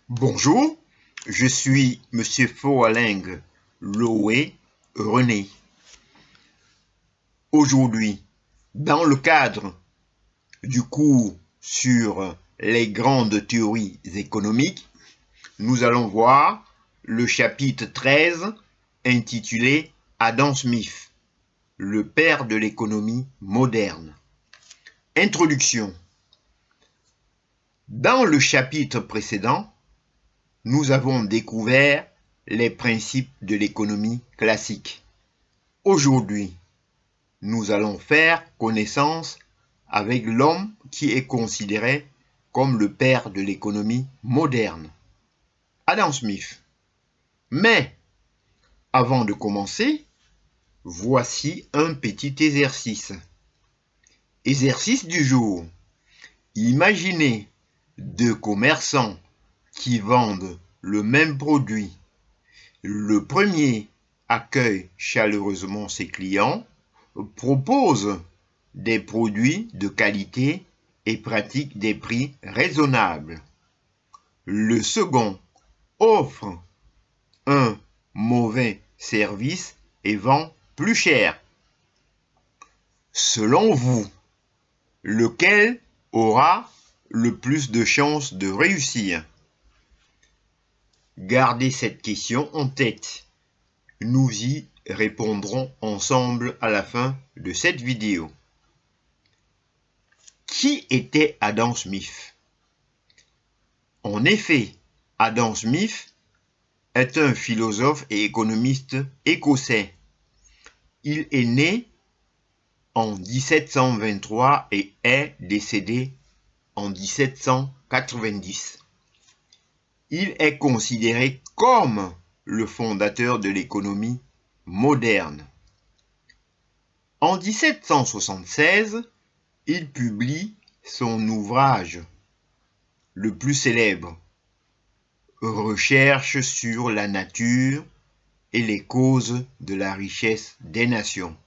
Bonjour, je suis Monsieur Foaling Loé René. Aujourd'hui, dans le cadre du cours sur les grandes théories économiques, nous allons voir le chapitre 13 intitulé Adam Smith, le père de l'économie moderne. Introduction. Dans le chapitre précédent, nous avons découvert les principes de l'économie classique. Aujourd'hui, nous allons faire connaissance avec l'homme qui est considéré comme le père de l'économie moderne, Adam Smith. Mais, avant de commencer, voici un petit exercice. Exercice du jour. Imaginez deux commerçants qui vendent le même produit. Le premier accueille chaleureusement ses clients, propose des produits de qualité et pratique des prix raisonnables. Le second offre un mauvais service et vend plus cher. Selon vous, lequel aura le plus de chances de réussir? Gardez cette question en tête. Nous y répondrons ensemble à la fin de cette vidéo. Qui était Adam Smith? En effet, Adam Smith est un philosophe et économiste écossais. Il est né en 1723 et est décédé en 1790. Il est considéré comme le fondateur de l'économie moderne. En 1776, il publie son ouvrage le plus célèbre, Recherche sur la nature et les causes de la richesse des nations,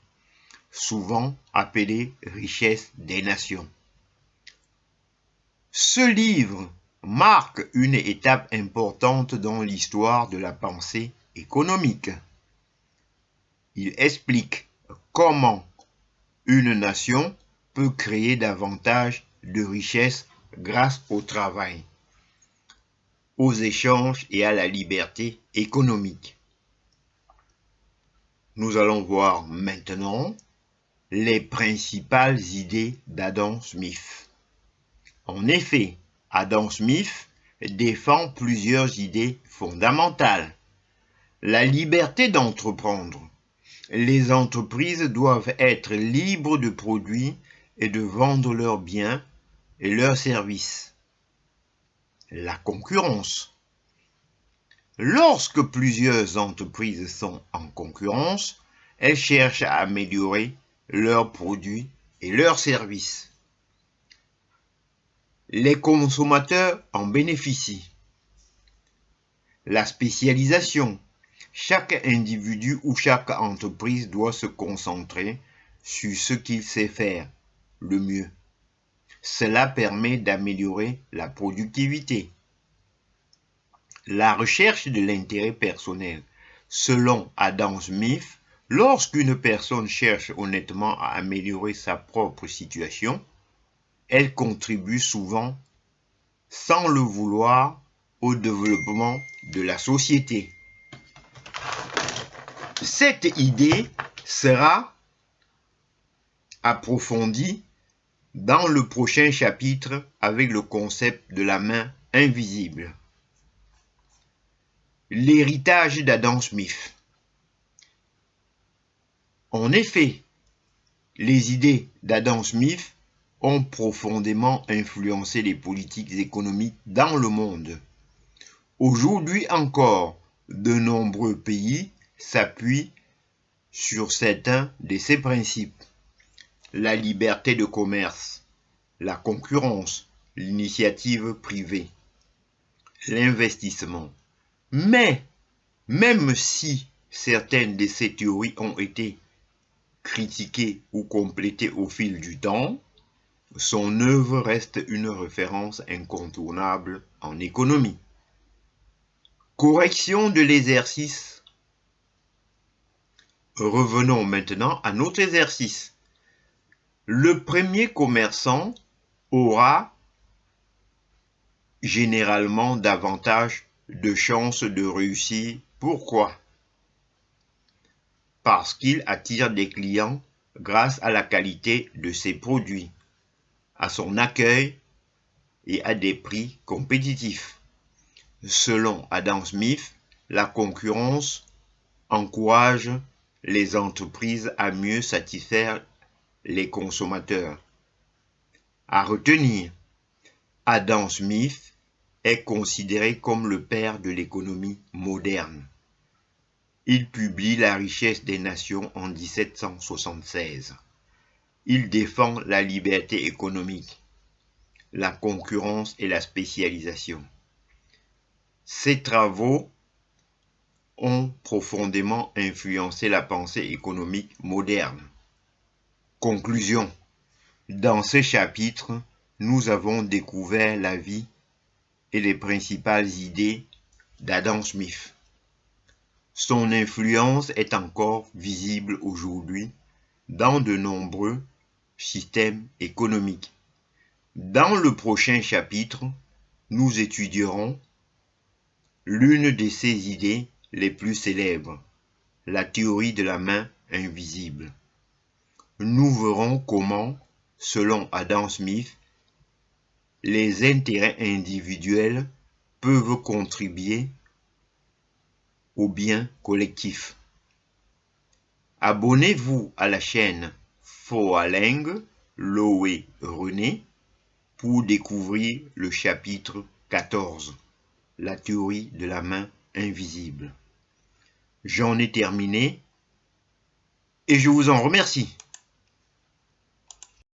souvent appelé Richesse des nations. Ce livre marque une étape importante dans l'histoire de la pensée économique. Il explique comment une nation peut créer davantage de richesses grâce au travail, aux échanges et à la liberté économique. Nous allons voir maintenant les principales idées d'Adam Smith. En effet, Adam Smith défend plusieurs idées fondamentales. La liberté d'entreprendre. Les entreprises doivent être libres de produire et de vendre leurs biens et leurs services. La concurrence. Lorsque plusieurs entreprises sont en concurrence, elles cherchent à améliorer leurs produits et leurs services. Les consommateurs en bénéficient. La spécialisation. Chaque individu ou chaque entreprise doit se concentrer sur ce qu'il sait faire le mieux. Cela permet d'améliorer la productivité. La recherche de l'intérêt personnel. Selon Adam Smith, lorsqu'une personne cherche honnêtement à améliorer sa propre situation, elle contribue souvent, sans le vouloir, au développement de la société. Cette idée sera approfondie dans le prochain chapitre avec le concept de la main invisible. L'héritage d'Adam Smith. En effet, les idées d'Adam Smith ont profondément influencé les politiques économiques dans le monde. Aujourd'hui encore, de nombreux pays s'appuient sur certains de ces principes. La liberté de commerce, la concurrence, l'initiative privée, l'investissement. Mais, même si certaines de ces théories ont été critiquées ou complétées au fil du temps, son œuvre reste une référence incontournable en économie. Correction de l'exercice. Revenons maintenant à notre exercice. Le premier commerçant aura généralement davantage de chances de réussir. Pourquoi? Parce qu'il attire des clients grâce à la qualité de ses produits, à son accueil et à des prix compétitifs. Selon Adam Smith, la concurrence encourage les entreprises à mieux satisfaire les consommateurs. À retenir, Adam Smith est considéré comme le père de l'économie moderne. Il publie La richesse des nations en 1776. Il défend la liberté économique, la concurrence et la spécialisation. Ses travaux ont profondément influencé la pensée économique moderne. Conclusion. Dans ce chapitre, nous avons découvert la vie et les principales idées d'Adam Smith. Son influence est encore visible aujourd'hui dans de nombreux systèmes économiques. Dans le prochain chapitre, nous étudierons l'une de ses idées les plus célèbres, la théorie de la main invisible. Nous verrons comment, selon Adam Smith, les intérêts individuels peuvent contribuer au bien collectif. Abonnez-vous à la chaîne Foaleng Loé René pour découvrir le chapitre 14, la théorie de la main invisible. J'en ai terminé et je vous en remercie.